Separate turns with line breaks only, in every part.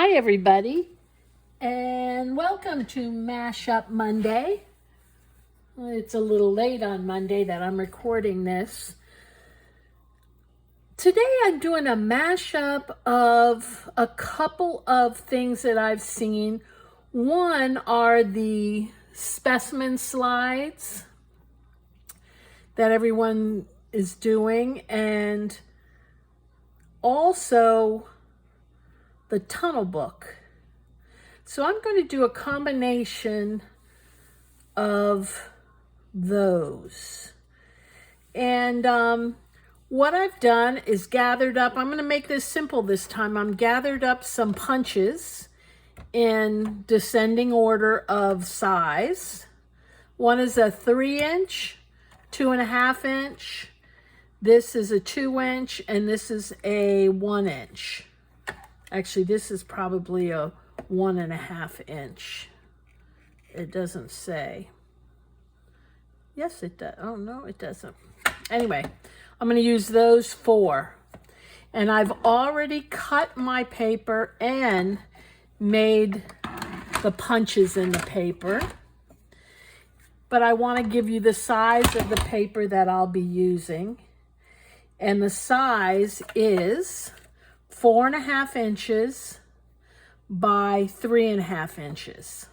Hi everybody, and welcome to Mashup Monday. It's a little late on Monday that I'm recording this. Today I'm doing a mashup of a couple of things that I've seen. One are the specimen slides that everyone is doing, and also the tunnel book. So I'm going to do a combination of those. And what I've done is gathered up, I'm going to make this simple this time. I'm gathered up some punches in descending order of size. One is a 3-inch, 2.5 inch. This is a 2-inch, and this is a 1-inch. Actually, this is probably a 1.5 inch. It doesn't say. Yes, it does. Oh, no, it doesn't. Anyway, I'm going to use those 4. And I've already cut my paper and made the punches in the paper. But I want to give you the size of the paper that I'll be using. And the size is 4.5 inches by 3.5 inches.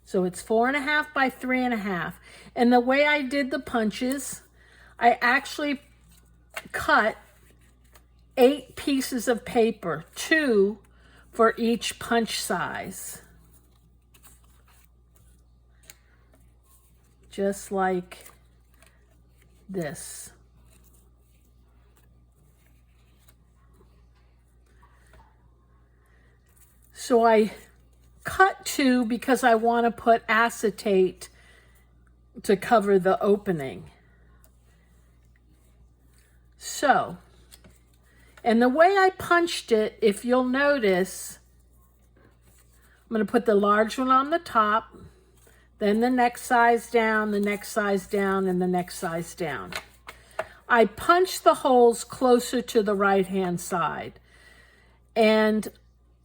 So it's 4.5 by 3.5. And the way I did the punches, I actually cut 8 pieces of paper, 2 for each punch size. Just like this. So I cut 2 because I want to put acetate to cover the opening. So, and the way I punched it, if you'll notice, I'm going to put the large one on the top, then the next size down, the next size down, and the next size down. I punched the holes closer to the right-hand side. And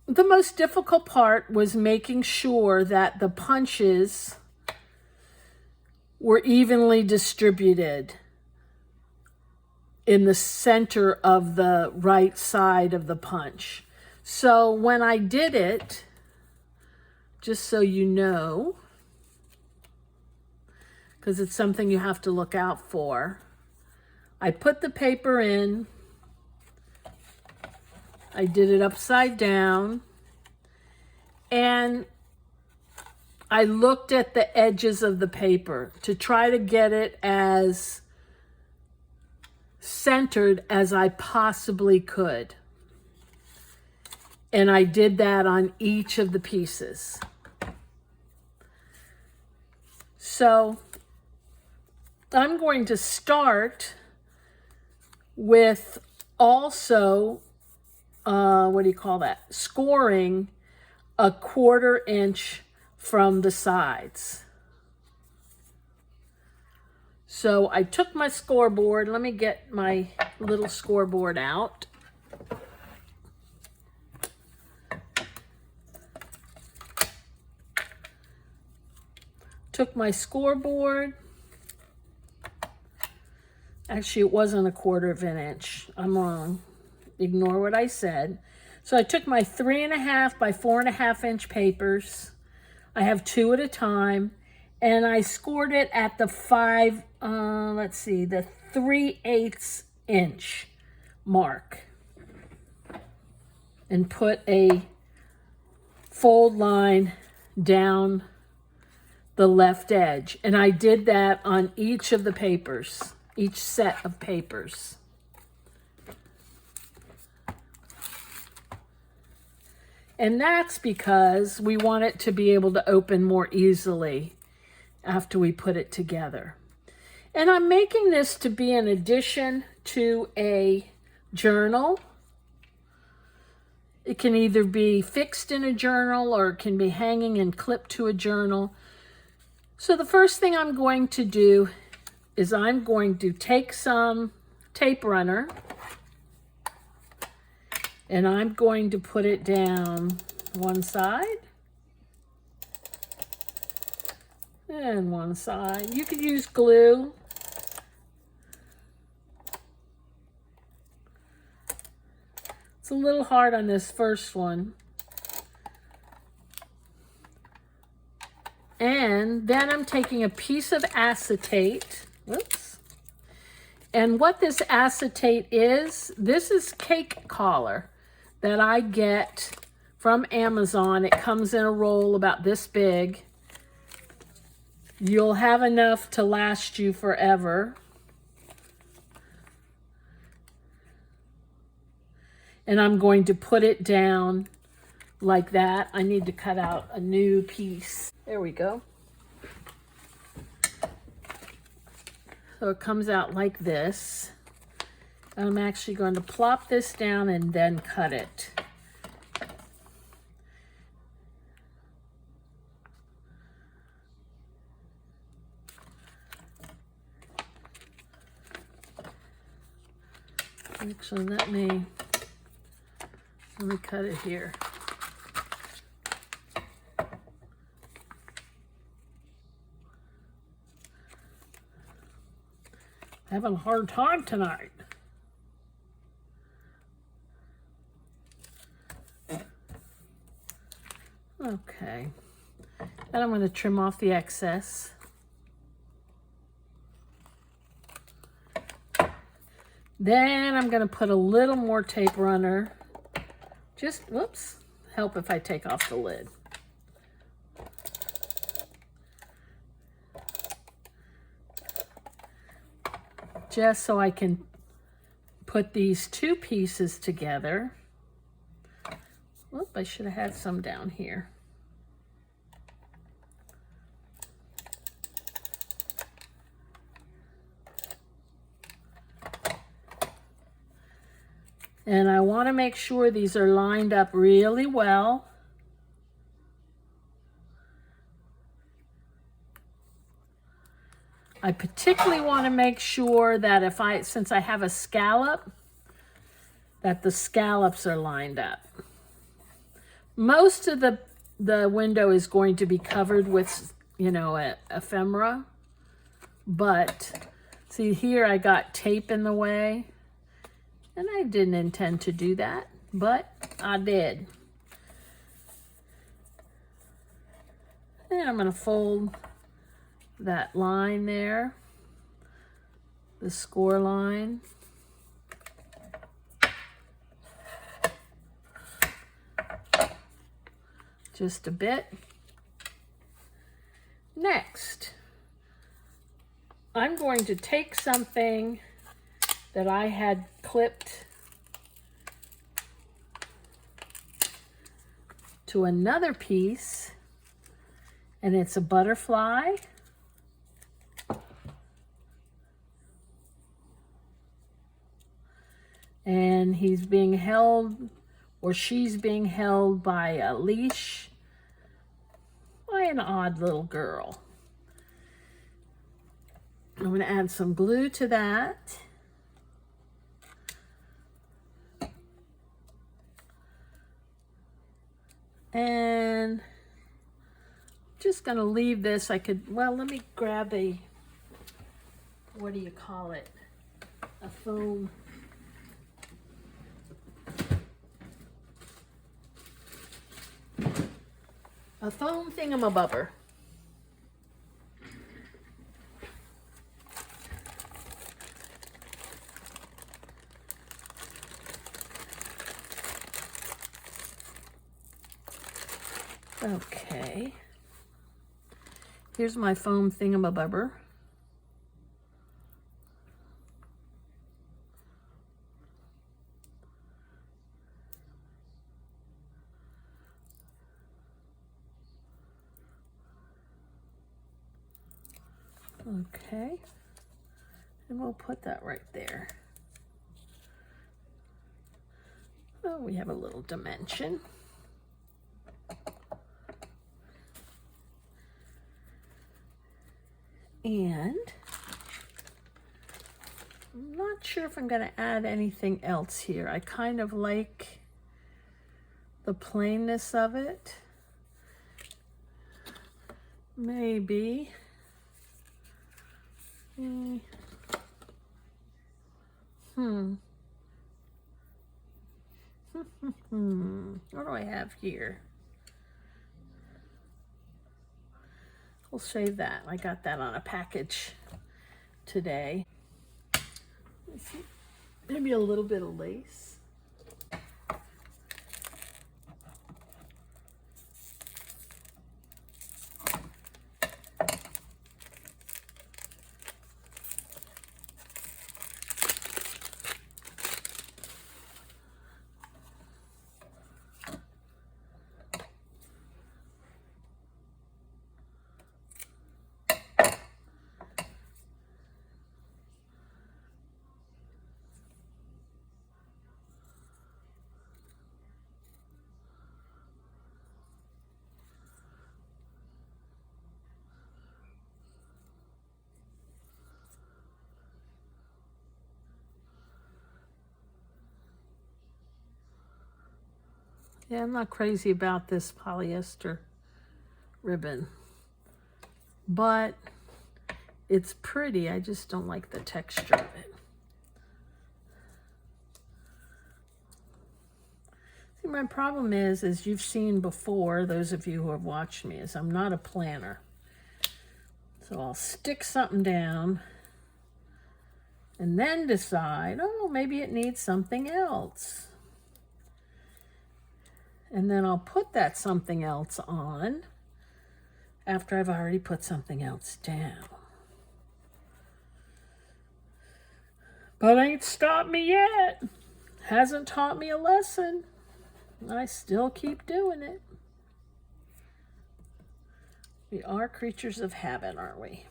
the most difficult part was making sure that the punches were evenly distributed in the center of the right side of the punch. So when I did it, just so you know, because it's something you have to look out for, I put the paper in, I did it upside down, and I looked at the edges of the paper to try to get it as centered as I possibly could. And I did that on each of the pieces. So I'm going to start with also scoring a 1/4 inch from the sides. So I took my scoreboard. Let me get my little scoreboard out. Took my scoreboard. Actually, it wasn't a 1/4 inch. I'm wrong. Ignore what I said. So I took my 3.5 by 4.5 inch papers. I have 2 at a time, and I scored it at the 3/8 inch mark, and put a fold line down the left edge. And I did that on each of the papers, each set of papers. And that's because we want it to be able to open more easily after we put it together. And I'm making this to be an addition to a journal. It can either be fixed in a journal or it can be hanging and clipped to a journal. So the first thing I'm going to do is I'm going to take some tape runner And I'm going to put it down one side and one side. You could use glue. It's a little hard on this first one. And then I'm taking a piece of acetate. Whoops. And what this acetate is, this is cake collar that I get from Amazon. It comes in a roll about this big. You'll have enough to last you forever. And I'm going to put it down like that. I need to cut out a new piece. There we go. So it comes out like this. I'm actually going to plop this down and then cut it. Actually, let me cut it here. Having a hard time tonight. Okay. Then I'm going to trim off the excess. Then I'm going to put a little more tape runner. Just, whoops, help if I take off the lid. Just so I can put these two pieces together. Whoop, I should have had some down here. And I want to make sure these are lined up really well. I particularly want to make sure that since I have a scallop, that the scallops are lined up. Most of the window is going to be covered with, ephemera. But see here, I got tape in the way. And I didn't intend to do that, but I did. And I'm going to fold that line there, the score line. Just a bit. Next, I'm going to take something that I had clipped to another piece, and it's a butterfly. And he's being held, or she's being held by a leash by an odd little girl. I'm going to add some glue to that. And just going to leave this. Let me grab a, what do you call it? A foam. A foam thingamabobber. Okay. Here's my foam thingamabobber. Okay, and we'll put that right there. Oh, we have a little dimension. And I'm not sure if I'm going to add anything else here. I kind of like the plainness of it. Maybe. What do I have here? We'll save that. I got that on a package today. Let's see. Maybe a little bit of lace. Yeah, I'm not crazy about this polyester ribbon, but it's pretty. I just don't like the texture of it. See, my problem is, as you've seen before, those of you who have watched me, is I'm not a planner. So I'll stick something down and then decide, oh, maybe it needs something else. And then I'll put that something else on after I've already put something else down. But ain't stopped me yet. Hasn't taught me a lesson. I still keep doing it. We are creatures of habit, aren't we?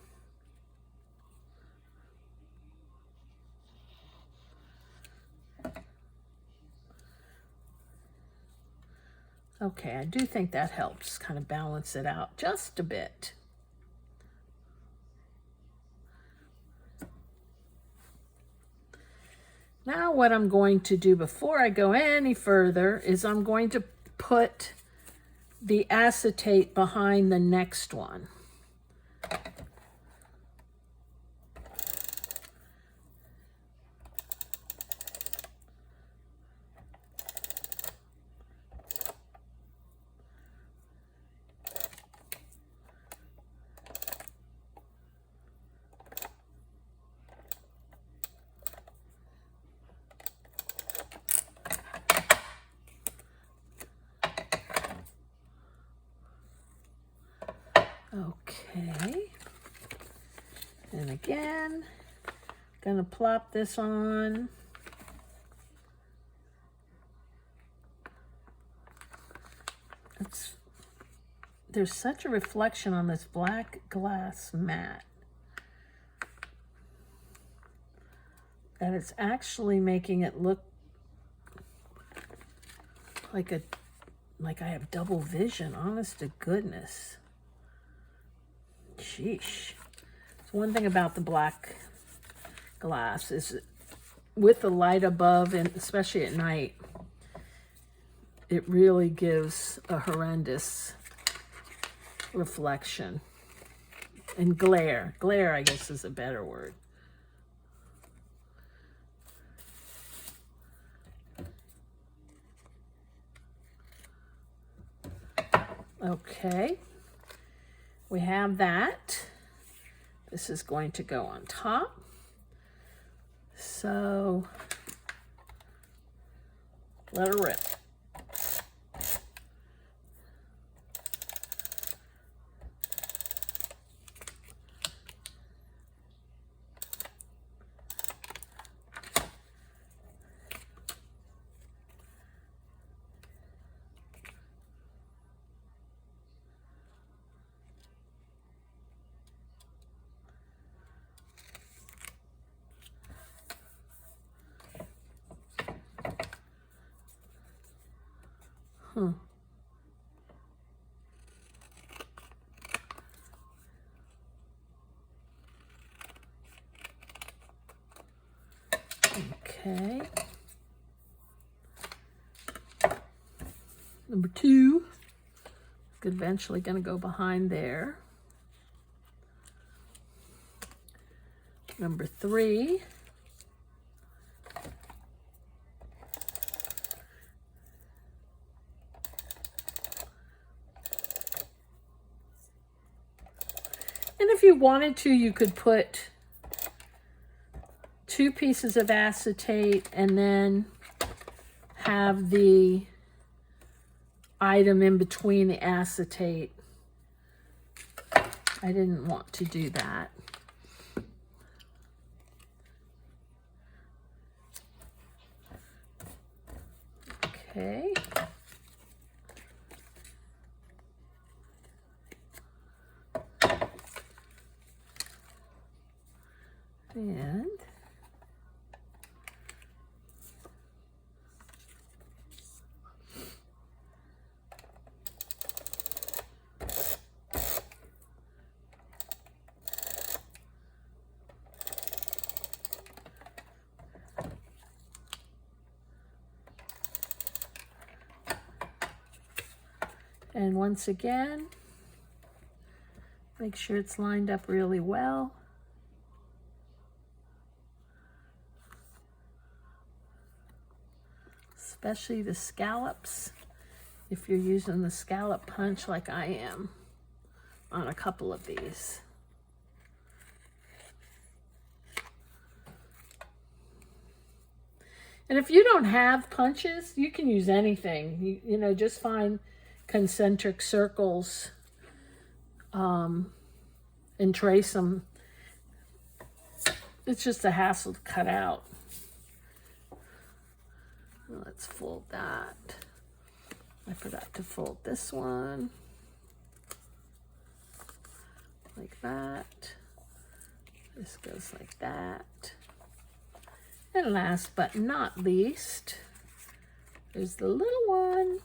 Okay, I do think that helps kind of balance it out just a bit. Now what I'm going to do before I go any further is I'm going to put the acetate behind the next one. Okay, and again, gonna plop this on. There's such a reflection on this black glass mat that it's actually making it look like I have double vision, honest to goodness. Sheesh. So one thing about the black glass is with the light above, and especially at night, it really gives a horrendous reflection. And glare. Glare, I guess, is a better word. Okay. We have that. This is going to go on top. So let her rip. Okay. Number 2 is eventually going to go behind there. Number 3. And if you wanted to, you could put 2 pieces of acetate and then have the item in between the acetate. I didn't want to do that. Okay. And once again, make sure it's lined up really well. Especially the scallops, if you're using the scallop punch like I am on a couple of these. And if you don't have punches, you can use anything. You know, just find concentric circles and trace them. It's just a hassle to cut out. Let's fold that. I forgot to fold this one. Like that. This goes like that. And last but not least, there's the little one.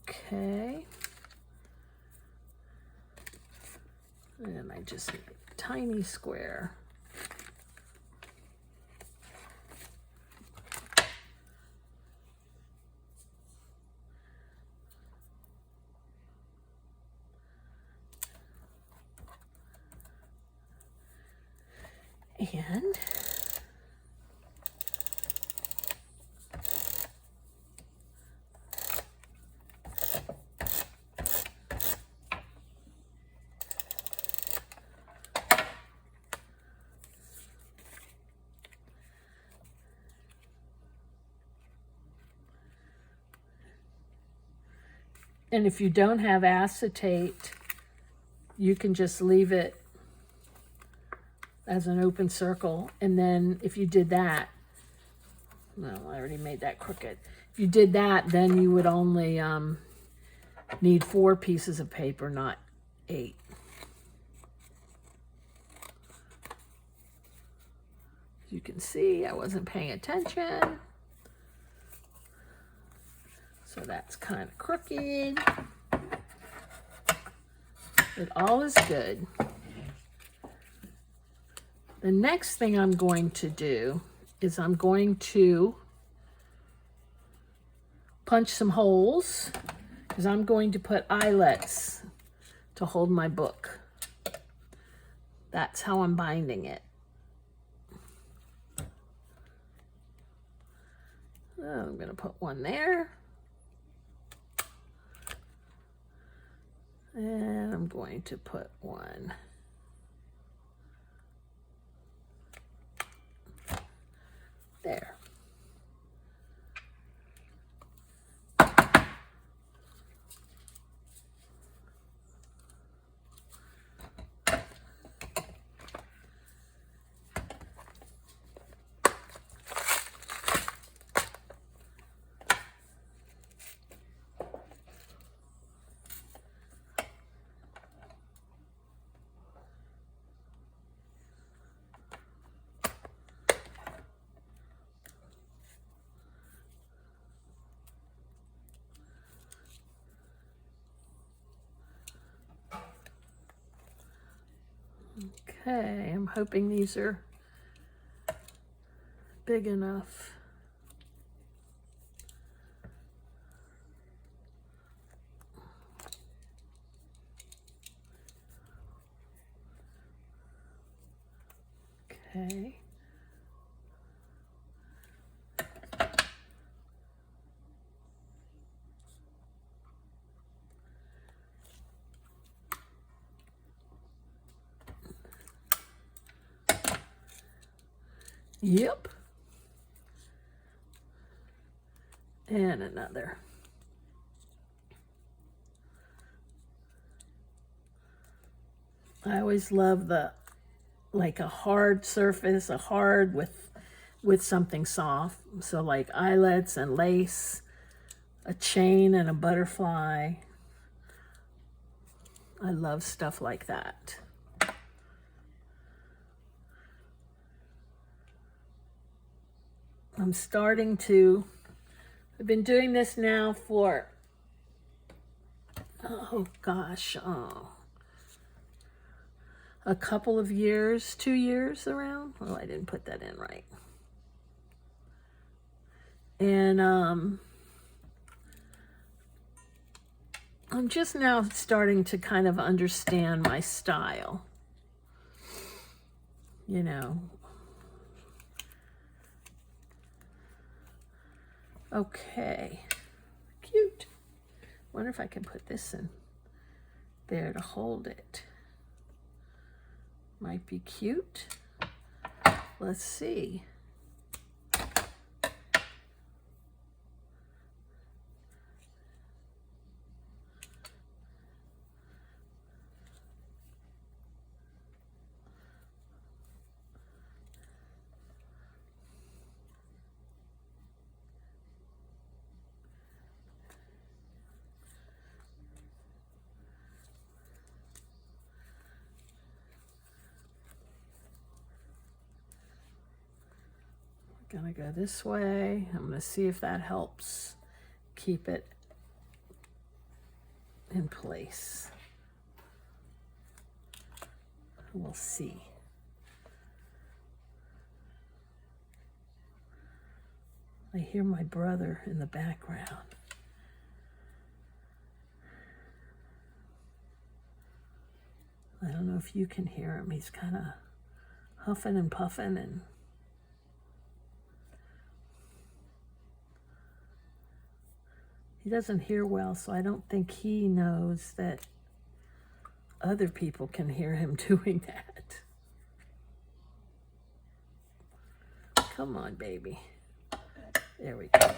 Okay. And I just need a tiny square. And if you don't have acetate, you can just leave it as an open circle. And then if you did that, no, I already made that crooked. If you did that, then you would only need 4 pieces of paper, not 8. As you can see, I wasn't paying attention. So that's kind of crooked. But all is good. The next thing I'm going to do is I'm going to punch some holes because I'm going to put eyelets to hold my book. That's how I'm binding it. I'm going to put one there. And I'm going to put one there. Okay, I'm hoping these are big enough. Okay. Yep. And another. I always love the, like a hard surface, a hard with something soft. So like eyelets and lace, a chain and a butterfly. I love stuff like that. I'm starting to, I've been doing this now for, oh gosh, a couple of years, 2 years around. Oh, I didn't put that in right. And I'm just now starting to kind of understand my style. You know. Okay. Cute. Wonder if I can put this in there to hold it. Might be cute. Let's see. Gonna go this way. I'm gonna see if that helps keep it in place. We'll see. I hear my brother in the background. I don't know if you can hear him. He's kind of huffing and puffing, and he doesn't hear well, so I don't think he knows that other people can hear him doing that. Come on, baby. There we go.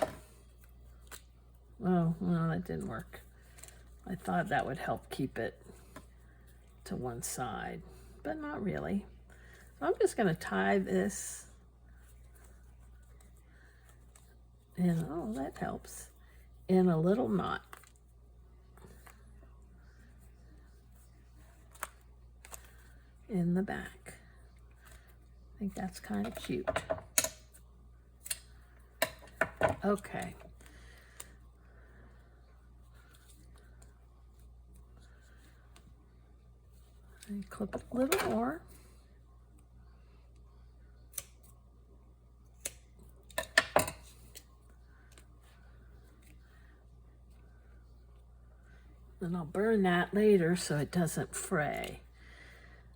Oh, well, that didn't work. I thought that would help keep it to one side, but not really. So I'm just going to tie this. And oh, that helps. In a little knot. In the back. I think that's kind of cute. Okay. And clip it a little more. And I'll burn that later so it doesn't fray.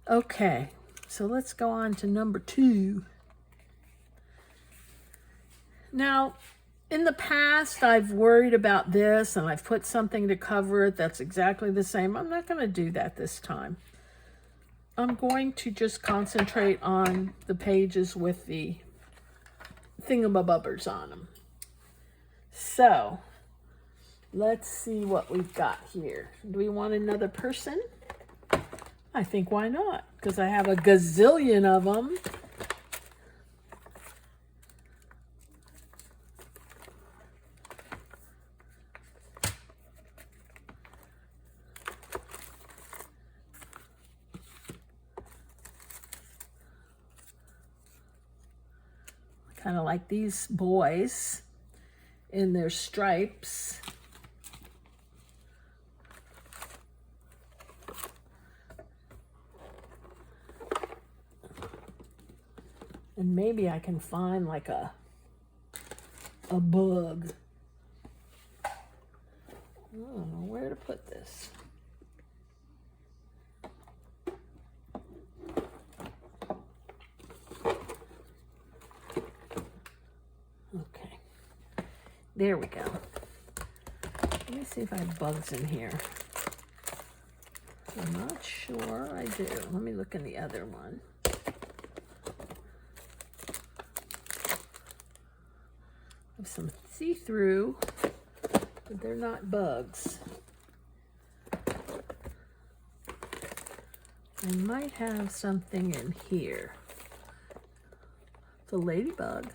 Okay, so let's go on to number 2. Now, in the past, I've worried about this and I've put something to cover it that's exactly the same. I'm not going to do that this time. I'm going to just concentrate on the pages with the thingamabobbers on them. So, let's see what we've got here. Do we want another person? I think why not? Because I have a gazillion of them. Kind of like these boys in their stripes. And maybe I can find like a bug. I don't know where to put this. Okay, there we go. Let me see if I have bugs in here. I'm not sure I do. Let me look in the other one. I have some see-through, but they're not bugs. I might have something in here. It's a ladybug.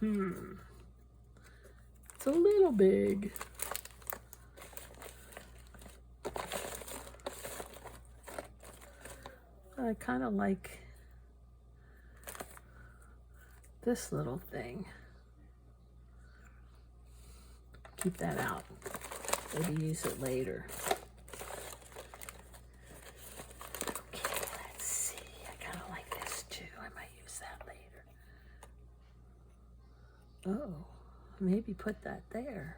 It's a little big. I kind of like this little thing. Keep that out. Maybe use it later. Okay, let's see. I kind of like this too. I might use that later. Oh, maybe put that there.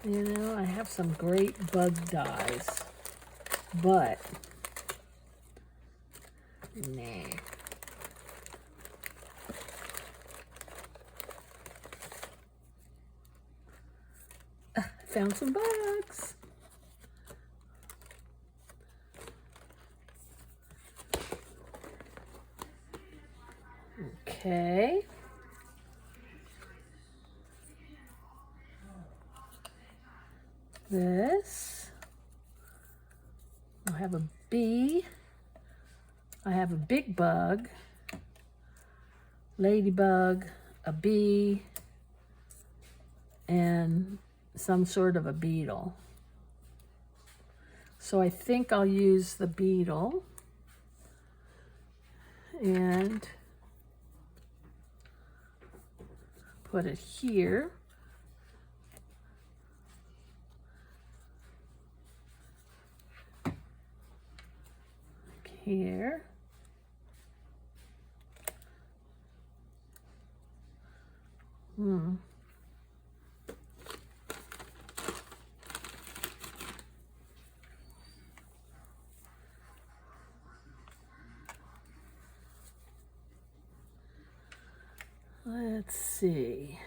You know, I have some great bug dyes, but nah. Found some bugs. Okay. This. I have a bee. I have a big bug, ladybug, a bee, and some sort of a beetle. So I think I'll use the beetle and put it here. Here. Let's see.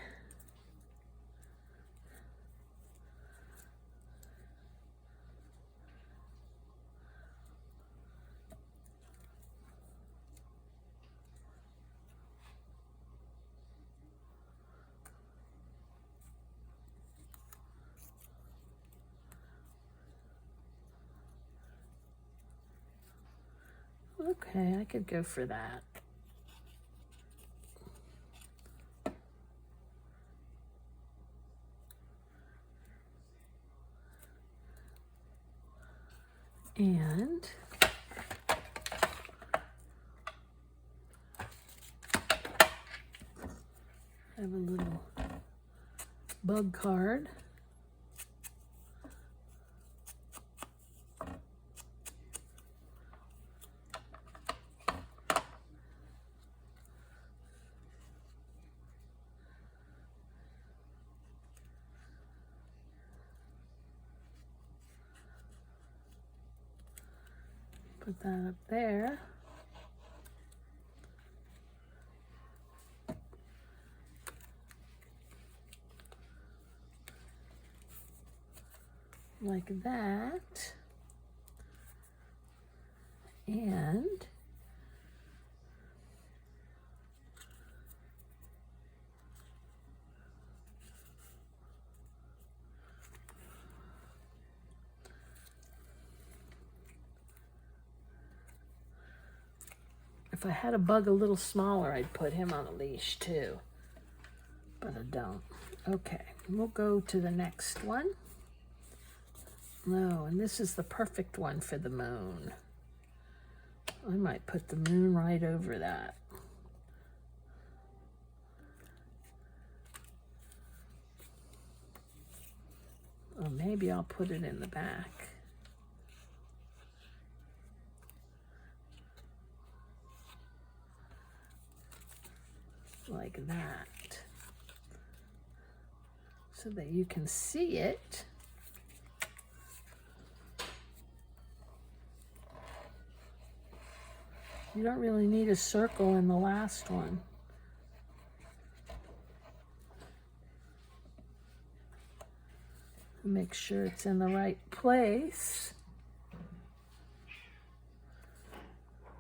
Okay, I could go for that. And I have a little bug card. Put that up there. Like that. And if I had a bug a little smaller, I'd put him on a leash too, but I don't. Okay, we'll go to the next one. No, and this is the perfect one for the moon. I might put the moon right over that. A maybe I'll put it in the back. Like that. So that you can see it. You don't really need a circle in the last one. Make sure it's in the right place.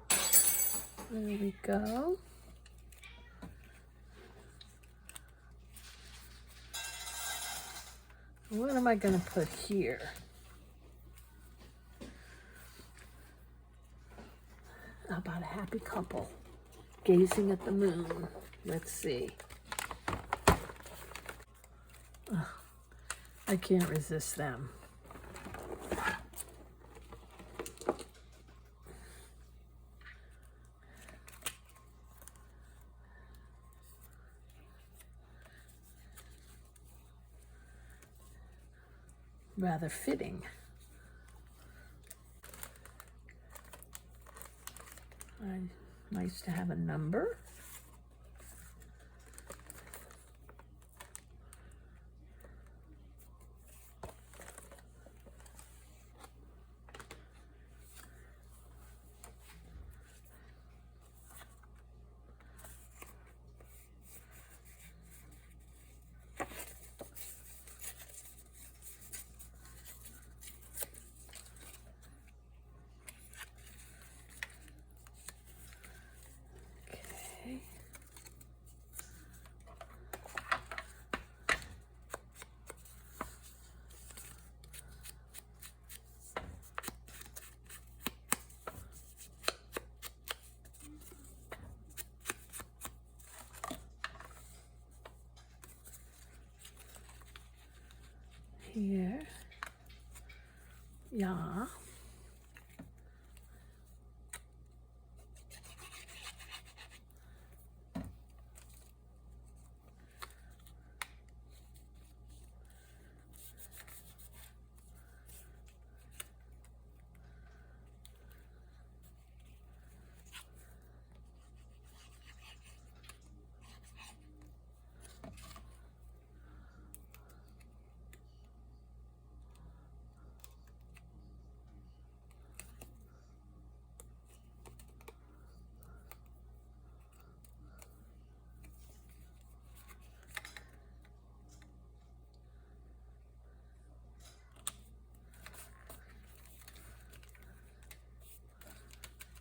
There we go. What am I going to put here? How about a happy couple gazing at the moon? Let's see. Oh, I can't resist them. Rather fitting. Nice to have a number. Here, yeah.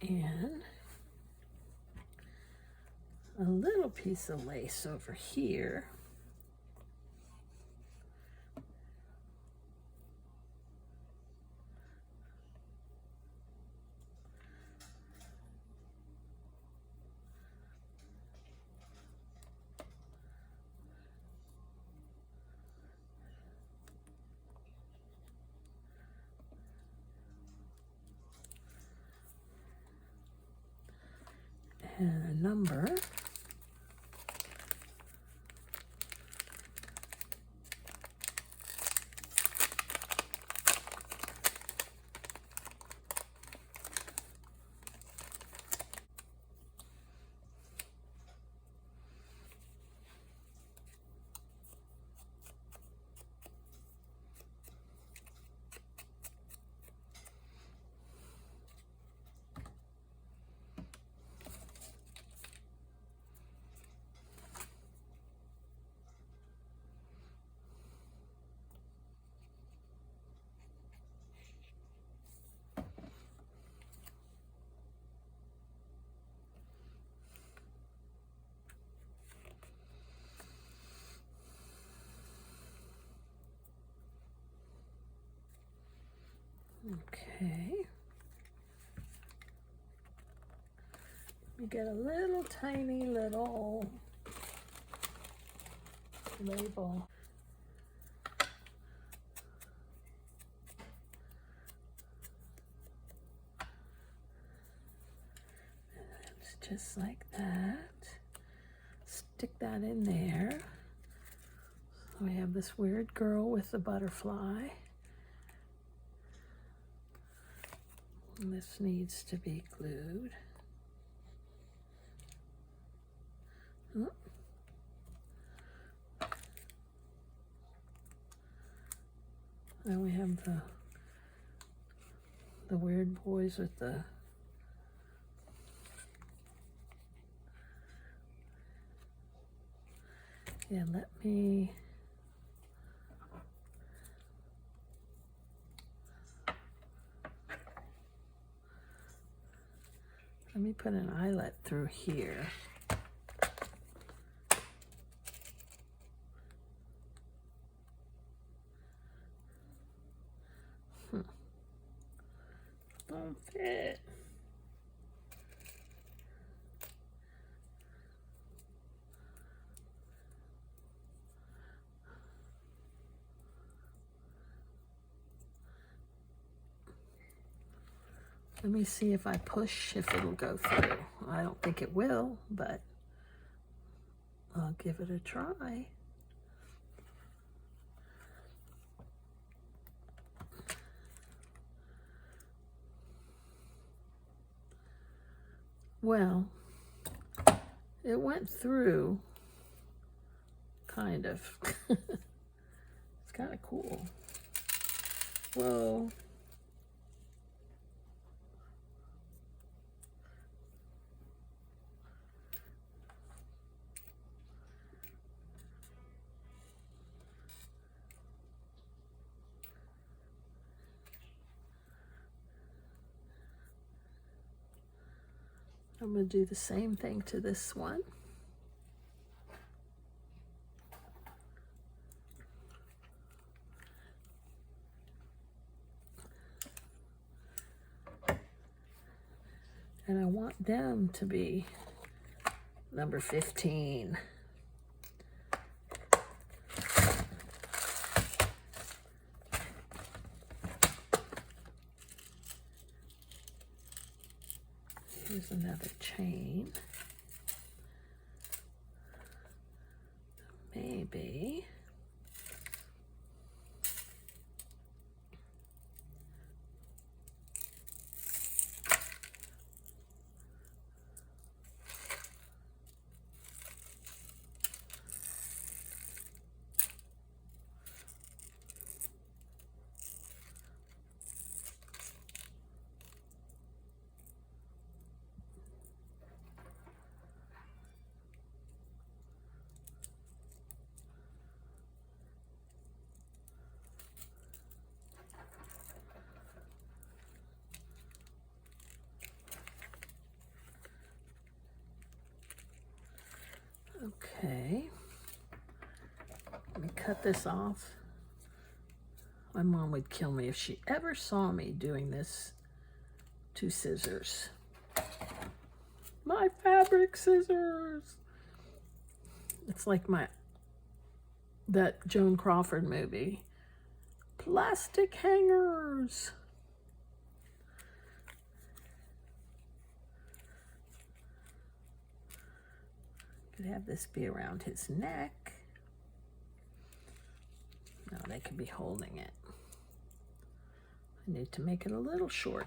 And a little piece of lace over here. And a number. Okay. We get a little tiny little label. It's just like that. Stick that in there. So we have this weird girl with the butterfly. And this needs to be glued. Oh. Then we have the weird boys with the let me put an eyelet through here. Don't fit. Let me see if I push, if it'll go through. I don't think it will, but I'll give it a try. Well, it went through, kind of. It's kind of cool. Whoa. I'm going to do the same thing to this one. And I want them to be number 15. Here's another chain. Maybe. Okay, let me cut this off. My mom would kill me if she ever saw me doing this to scissors. My fabric scissors. It's like that Joan Crawford movie. Plastic hangers. Could have this be around his neck. No, they could be holding it. I need to make it a little shorter.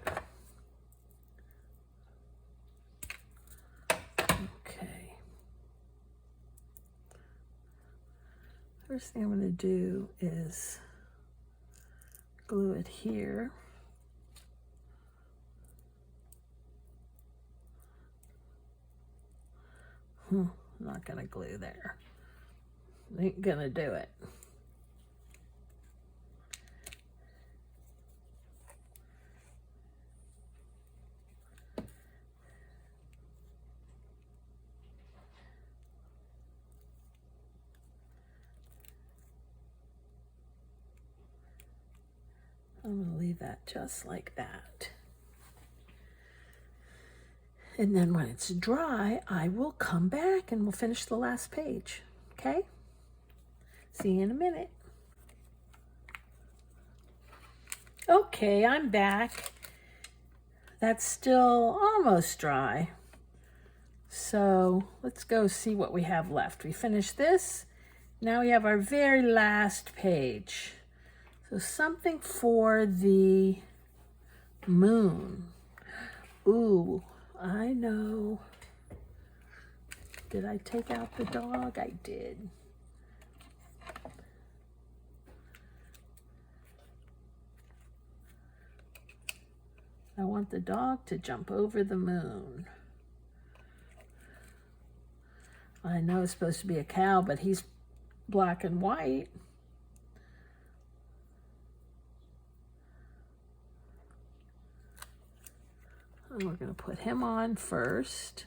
Okay. First thing I'm going to do is glue it here. I'm not going to glue there. Ain't going to do it. I'm going to leave that just like that. And then when it's dry, I will come back and we'll finish the last page. Okay? See you in a minute. Okay, I'm back. That's still almost dry. So let's go see what we have left. We finished this. Now we have our very last page. So something for the moon. Ooh, I know. Did I take out the dog? I did. I want the dog to jump over the moon. I know it's supposed to be a cow, but he's black and white. And we're going to put him on first.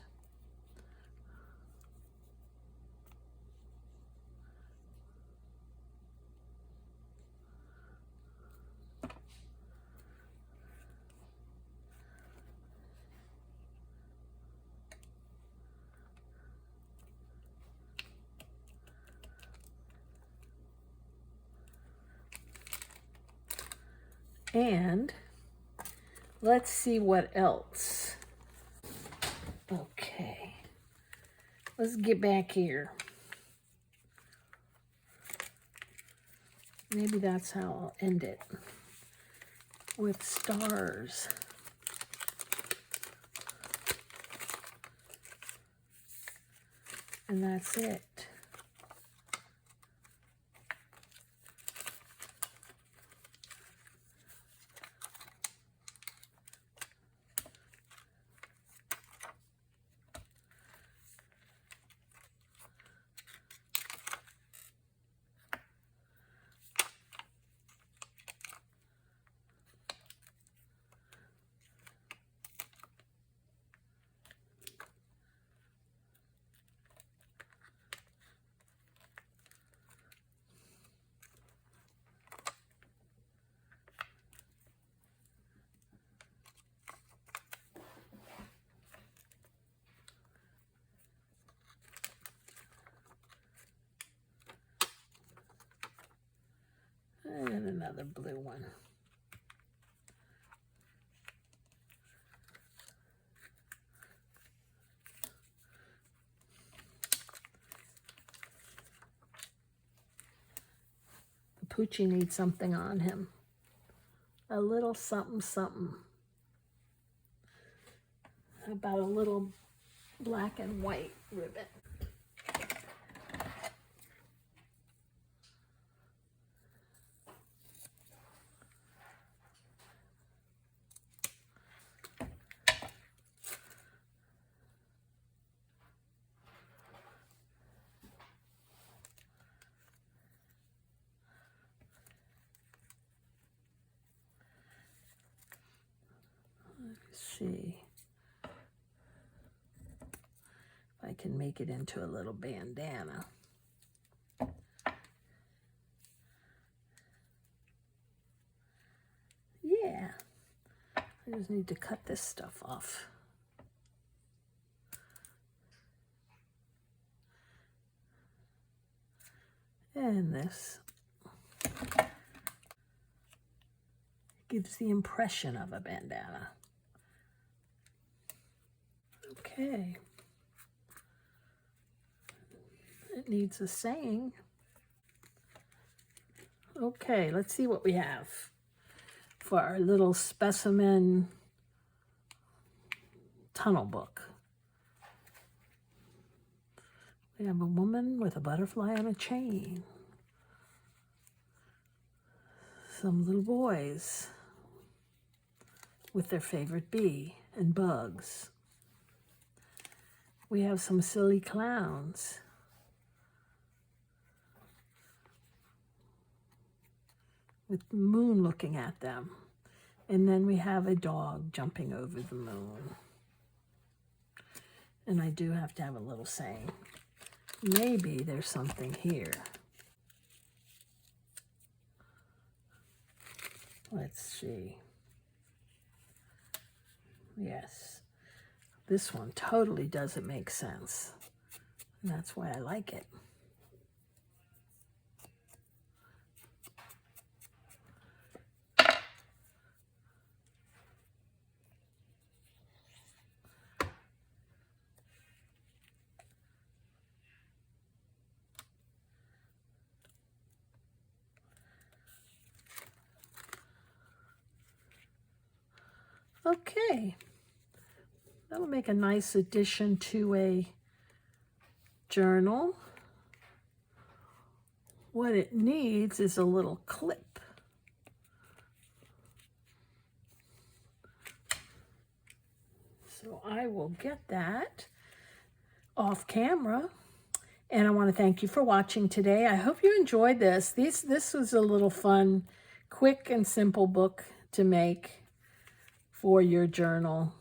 And let's see what else. Okay, let's get back here. Maybe that's how I'll end it, with stars. And that's it. And another blue one. The Poochie needs something on him. A little something something. How about a little black and white ribbon? Let's see if I can make it into a little bandana. Yeah, I just need to cut this stuff off. And this gives the impression of a bandana. Okay. It needs a saying. Okay, let's see what we have for our little specimen tunnel book. We have a woman with a butterfly on a chain. Some little boys with their favorite bee and bugs. We have some silly clowns. With the moon looking at them. And then we have a dog jumping over the moon. And I do have to have a little saying. Maybe there's something here. Let's see. Yes. This one totally doesn't make sense. And that's why I like it. Okay, That'll make a nice addition to a journal. What it needs is a little clip. So I will get that off camera. And I want to thank you for watching today. I hope you enjoyed this. This was a little fun, quick and simple book to make for your journal.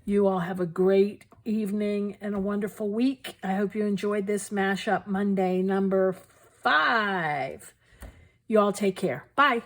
You all have a great evening and a wonderful week. I hope you enjoyed this Mashup Monday number 5. You all take care. Bye.